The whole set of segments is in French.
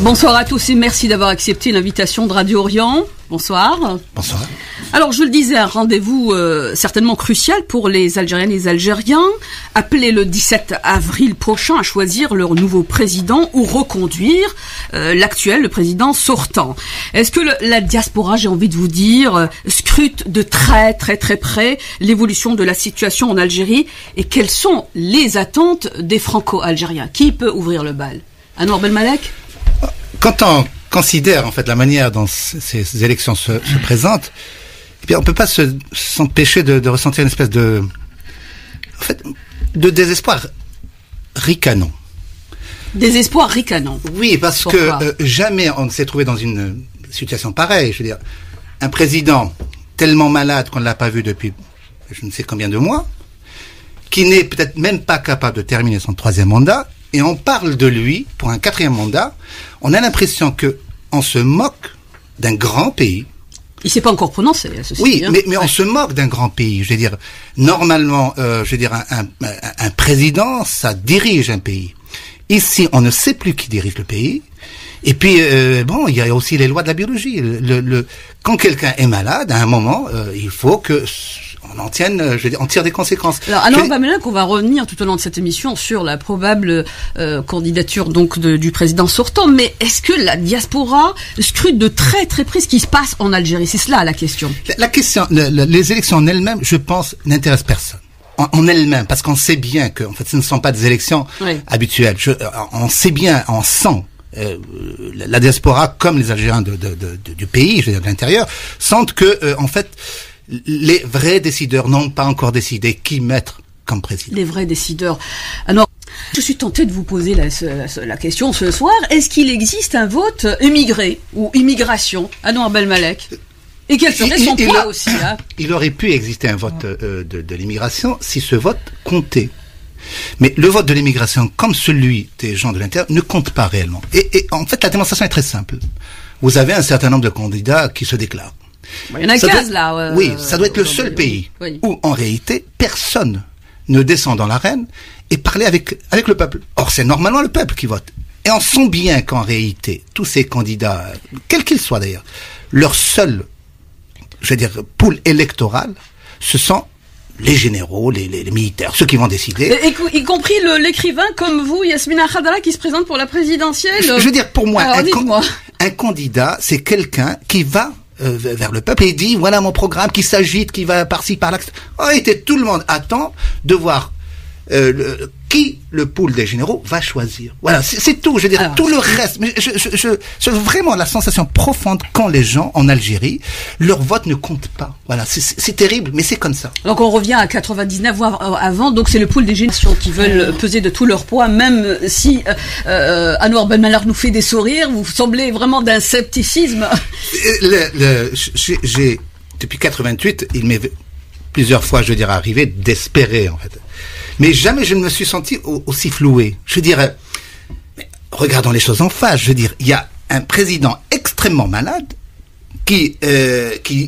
Bonsoir à tous et merci d'avoir accepté l'invitation de Radio Orient. Bonsoir. Bonsoir. Alors, je le disais, un rendez-vous certainement crucial pour les Algériennes et les Algériens, appelés le 17 avril prochain à choisir leur nouveau président ou reconduire l'actuel, le président sortant. Est-ce que la diaspora, j'ai envie de vous dire, scrute de très près l'évolution de la situation en Algérie et quelles sont les attentes des Franco-Algériens? Qui peut ouvrir le bal? Anouar Belmalek? Quand on considère en fait la manière dont ces élections se présentent, eh bien on peut pas s'empêcher de ressentir une espèce de désespoir ricanant. Désespoir ricanant. Oui, parce Pourquoi? que jamais on ne s'est trouvé dans une situation pareille. Je veux dire, un président tellement malade qu'on ne l'a pas vu depuis je ne sais combien de mois, qui n'est peut-être même pas capable de terminer son 3e mandat. Et on parle de lui pour un 4e mandat. On a l'impression que on se moque d'un grand pays. Il s'est pas encore prononcé. Oui, mais on se moque d'un grand pays. Je veux dire, normalement, un président, ça dirige un pays. Ici, on ne sait plus qui dirige le pays. Et puis, il y a aussi les lois de la biologie. Quand quelqu'un est malade, à un moment, il faut que on on tire des conséquences. Alors, Anouar Belmalek, on va revenir tout au long de cette émission sur la probable candidature donc du président sortant. Mais est-ce que la diaspora scrute de très près ce qui se passe en Algérie? C'est cela la question. La question, les élections en elles-mêmes, je pense, n'intéressent personne. En elles-mêmes, parce qu'on sait bien que, en fait, ce ne sont pas des élections habituelles. On sait bien, on sent. La diaspora, comme les Algériens du pays, je veux dire de l'intérieur, sentent que, en fait, les vrais décideurs n'ont pas encore décidé qui mettre comme président. Les vrais décideurs. Alors, je suis tenté de vous poser la question ce soir. Est-ce qu'il existe un vote immigré ou immigration? Anouar Belmalek. Et quel serait son poids aussi, hein? Il aurait pu exister un vote de l'immigration si ce vote comptait. Mais le vote de l'immigration, comme celui des gens de l'intérieur, ne compte pas réellement. Et en fait, la démonstration est très simple. Vous avez un certain nombre de candidats qui se déclarent. Il y en a 15 là. Oui, ça doit être le seul pays où, en réalité, personne ne descend dans l'arène et parler avec le peuple. Or, c'est normalement le peuple qui vote. Et on sent bien qu'en réalité, tous ces candidats, quels qu'ils soient d'ailleurs, leur seul, pool électoral, ce sont les généraux, les militaires, ceux qui vont décider. Y compris l'écrivain comme vous, Yasmina Khadra, qui se présente pour la présidentielle. Je veux dire, pour moi, un candidat, c'est quelqu'un qui va vers le peuple et dit voilà mon programme, qui s'agite, qui va par-ci par-là. En réalité, tout le monde attend de voir qui le pool des généraux va choisir. Voilà, c'est tout. Je veux dire, alors, tout le reste. Mais je vraiment la sensation profonde quand les gens en Algérie, leur vote ne compte pas. Voilà, c'est terrible, mais c'est comme ça. Donc on revient à 99 voire avant. Donc c'est le pool des générations qui veulent peser de tout leur poids, même si Anouar Belmalek nous fait des sourires. Vous semblez vraiment d'un scepticisme. J'ai depuis 88, il m'est plusieurs fois, arrivé d'espérer en fait. Mais jamais je ne me suis senti aussi floué. Je dirais, regardons les choses en face. Je veux dire, il y a un président extrêmement malade qui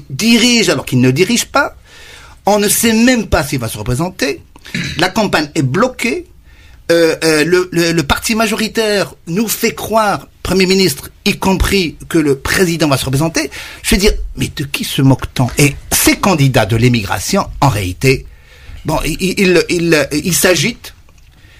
dirige alors qu'il ne dirige pas. On ne sait même pas s'il va se représenter. La campagne est bloquée. Le parti majoritaire nous fait croire, Premier ministre y compris, que le président va se représenter. Je veux dire, mais de qui se moque-t-on? Et ces candidats de l'émigration, en réalité, bon, ils s'agitent,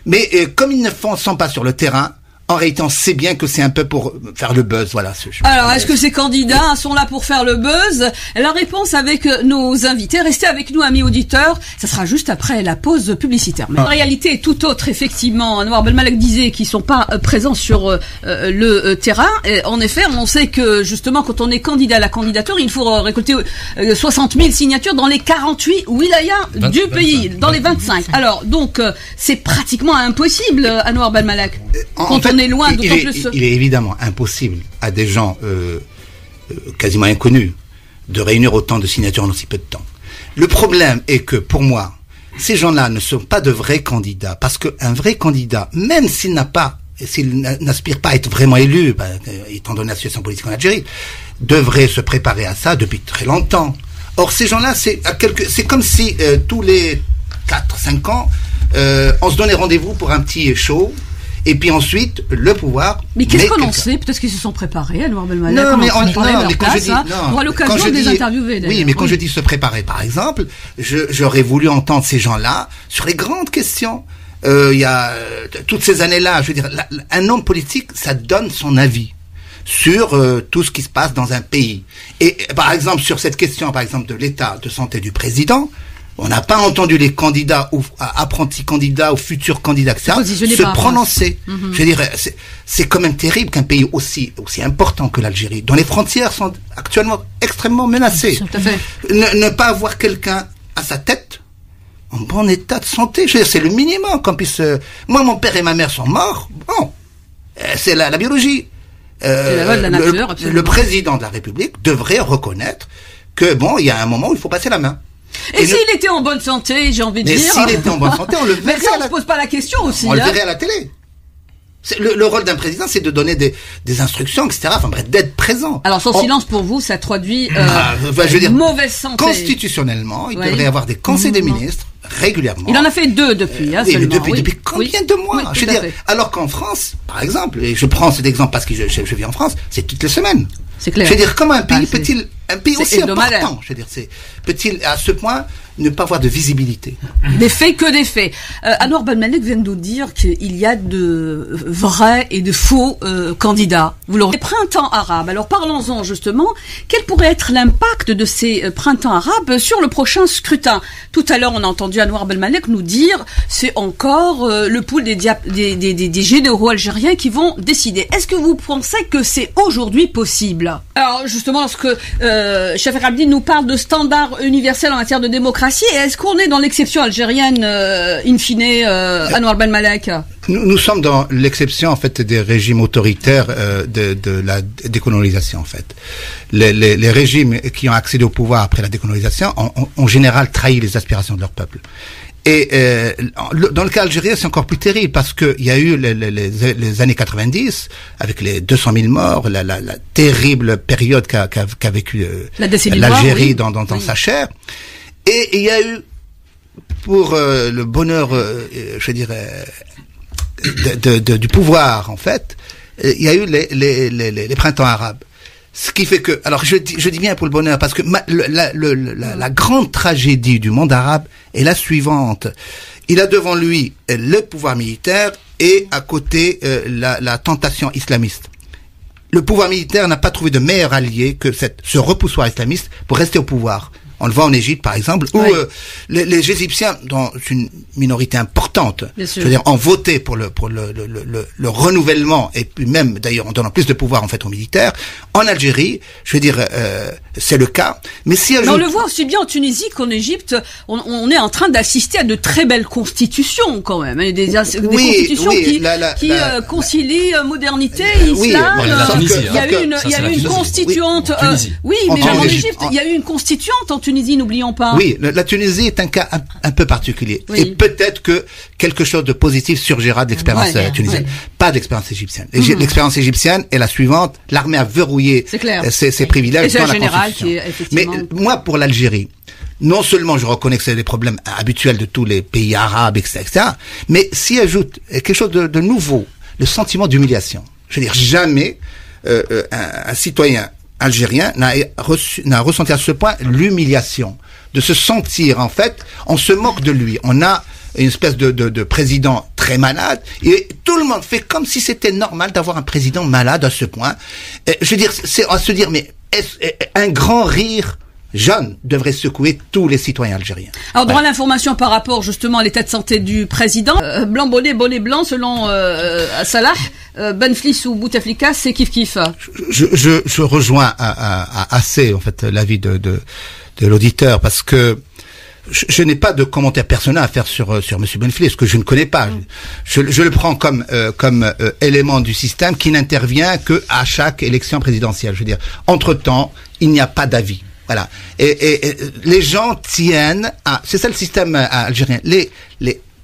mais comme ils ne sont pas sur le terrain, en réalité, on sait bien que c'est un peu pour faire le buzz, voilà. Alors, est-ce que ces candidats sont là pour faire le buzz? La réponse avec nos invités. Restez avec nous, amis auditeurs. Ça sera juste après la pause publicitaire. Mais la réalité est tout autre, effectivement. Anouar Belmalek disait qu'ils sont pas présents sur le terrain. Et en effet, on sait que, justement, quand on est candidat à la candidature, il faut récolter 60 000 signatures dans les 48 wilayas du pays, dans les 25. Alors, donc, c'est pratiquement impossible, Anouar Belmalek. On est loin, d'autant plus. Il est évidemment impossible à des gens quasiment inconnus de réunir autant de signatures en aussi peu de temps. Le problème est que, pour moi, ces gens-là ne sont pas de vrais candidats, parce qu'un vrai candidat, même s'il n'aspire pas à être vraiment élu, étant donné la situation politique en Algérie, devrait se préparer à ça depuis très longtemps. Or, ces gens-là, c'est comme si tous les 4-5 ans, on se donnait rendez-vous pour un petit show. et puis ensuite le pouvoir. Mais qu'est-ce qu'on en sait? Peut-être qu'ils se sont préparés, Anouar Ben Malek. Non, mais quand je dis, on aura l'occasion de les interviewer. Oui, mais quand je dis se préparer, par exemple, j'aurais voulu entendre ces gens-là sur les grandes questions. Il y a toutes ces années-là, je veux dire, un homme politique, ça donne son avis sur tout ce qui se passe dans un pays. Et par exemple, sur cette question, par exemple, de l'état de santé du président, on n'a pas entendu les candidats ou apprentis candidats ou futurs candidats, etc., se prononcer. Je veux dire, c'est quand même terrible qu'un pays aussi important que l'Algérie, dont les frontières sont actuellement extrêmement menacées, tout à fait. Ne pas avoir quelqu'un à sa tête en bon état de santé. Je veux dire, c'est le minimum qu'on puisse. Moi, mon père et ma mère sont morts. Bon, c'est la biologie. Le président de la République devrait reconnaître que bon, il y a un moment où il faut passer la main. Et s'il était en bonne santé, j'ai envie de dire. S'il était en bonne santé, on le verrait. Mais ça, on se pose pas la question aussi. On le verrait à la télé. Le rôle d'un président, c'est de donner des instructions, etc. Enfin bref, d'être présent. Alors son silence pour vous, ça traduit je veux dire, une mauvaise santé. Constitutionnellement, il devrait y avoir des conseils des ministres régulièrement. Il en a fait 2 depuis. Oui, depuis combien de mois? Je veux dire, alors qu'en France, par exemple, et je prends cet exemple parce que je vis en France, c'est toutes les semaines. C'est clair. Je veux dire, comment un pays peut-il, un pays aussi important, je veux dire, peut-il à ce point ne pas avoir de visibilité? Des faits que des faits. Anouar Ben Malek vient de nous dire qu'il y a de vrais et de faux candidats. Vous l'aurez. Les printemps arabes. Alors parlons-en justement. Quel pourrait être l'impact de ces printemps arabes sur le prochain scrutin? Tout à l'heure, on a entendu Anouar Ben Malek nous dire c'est encore le pool des généraux algériens qui vont décider. Est-ce que vous pensez que c'est aujourd'hui possible? Alors justement, lorsque Chafik Abdi nous parle de standards universels en matière de démocratie, est-ce qu'on est dans l'exception algérienne, in fine, Anouar Ben Malek? Nous sommes dans l'exception en fait des régimes autoritaires de la décolonisation en fait. Les régimes qui ont accédé au pouvoir après la décolonisation ont en général trahi les aspirations de leur peuple. Et dans le cas algérien, c'est encore plus terrible parce que il y a eu les années 90 avec les 200 000 morts, la terrible période qu'a vécu l'Algérie dans sa chair. Et il y a eu, pour le bonheur, je dirais, du pouvoir, en fait, il y a eu les printemps arabes. Ce qui fait que, alors je dis bien pour le bonheur, parce que la grande tragédie du monde arabe est la suivante. Il a devant lui le pouvoir militaire et à côté la tentation islamiste. Le pouvoir militaire n'a pas trouvé de meilleur allié que ce repoussoir islamiste pour rester au pouvoir. On le voit en Égypte, par exemple, où les Égyptiens, dans une minorité importante, je veux dire, ont voté pour le renouvellement, et puis même, d'ailleurs, en donnant plus de pouvoir, en fait, aux militaires. En Algérie, je veux dire, c'est le cas. Mais si on le voit aussi bien en Tunisie qu'en Égypte, on est en train d'assister à de très belles constitutions, quand même. Des constitutions qui concilient modernité et islam. Il y a eu une constituante. Oui, mais même en Égypte, il y a eu une constituante en Tunisie, n'oublions pas. Oui, la Tunisie est un cas un peu particulier. Oui. Et peut-être que quelque chose de positif surgira de l'expérience tunisienne. Pas d'expérience égyptienne. L'expérience égyptienne est la suivante. L'armée a verrouillé ses privilèges dans la Constitution. Mais moi, pour l'Algérie, non seulement je reconnais que c'est les problèmes habituels de tous les pays arabes, etc., mais s'y ajoute quelque chose de nouveau, le sentiment d'humiliation. Je veux dire, jamais un citoyen algérien n'a ressenti à ce point l'humiliation de se sentir, en fait, on se moque de lui. On a une espèce de président très malade et tout le monde fait comme si c'était normal d'avoir un président malade à ce point. Je veux dire, c'est à se dire, mais un grand rire jeune devrait secouer tous les citoyens algériens. Alors, droit à l'information par rapport justement à l'état de santé du président. Blanc bonnet, bonnet blanc, selon Salah, Benflis ou Bouteflika, c'est kiff-kiff. Je rejoins assez, en fait, l'avis de l'auditeur, parce que je n'ai pas de commentaire personnel à faire sur Monsieur Benflis, que je ne connais pas. Je le prends comme élément du système qui n'intervient que à chaque élection présidentielle. Je veux dire, entre-temps, il n'y a pas d'avis. Voilà. Et les gens tiennent à, c'est ça le système algérien. Les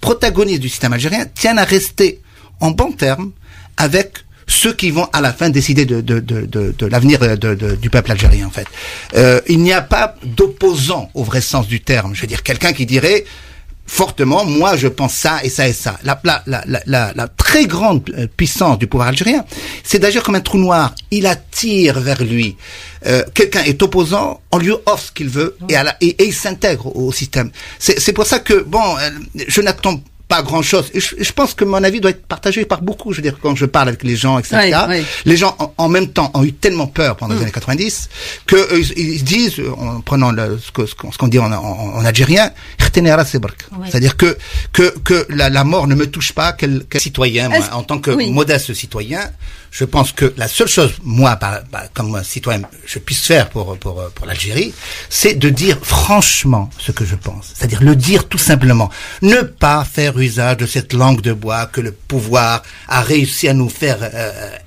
protagonistes du système algérien tiennent à rester en bons termes avec ceux qui vont à la fin décider de l'avenir du peuple algérien, en fait. Il n'y a pas d'opposant au vrai sens du terme. Je veux dire, quelqu'un qui dirait, fortement, moi je pense ça et ça et ça. La très grande puissance du pouvoir algérien, c'est d'agir comme un trou noir. Il attire vers lui. Quelqu'un est opposant, on lui offre ce qu'il veut et il s'intègre au système. C'est pour ça que, bon, je n'attends pas grand-chose. Et je pense que mon avis doit être partagé par beaucoup. Je veux dire, quand je parle avec les gens, etc., les gens, en même temps, ont eu tellement peur pendant les années 90 que ils disent, en prenant ce qu'on dit en algérien, c'est-à-dire que la mort ne me touche pas, quel citoyen, moi, en tant que modeste citoyen, je pense que la seule chose, moi, comme citoyen, je puisse faire pour l'Algérie, c'est de dire franchement ce que je pense. C'est-à-dire le dire tout simplement. Ne pas faire usage de cette langue de bois que le pouvoir a réussi à nous faire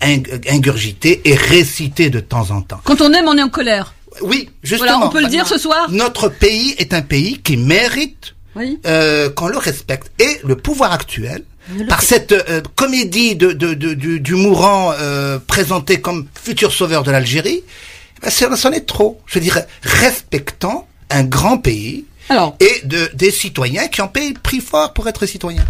ingurgiter et réciter de temps en temps. Quand on aime, on est en colère. Oui, justement. Voilà, on peut le dire ce soir. Notre pays est un pays qui mérite qu'on le respecte. Et le pouvoir actuel, par cette comédie du mourant présenté comme futur sauveur de l'Algérie, c'en est trop. Je dirais, respectant un grand pays et des citoyens qui en payent le prix fort pour être citoyens.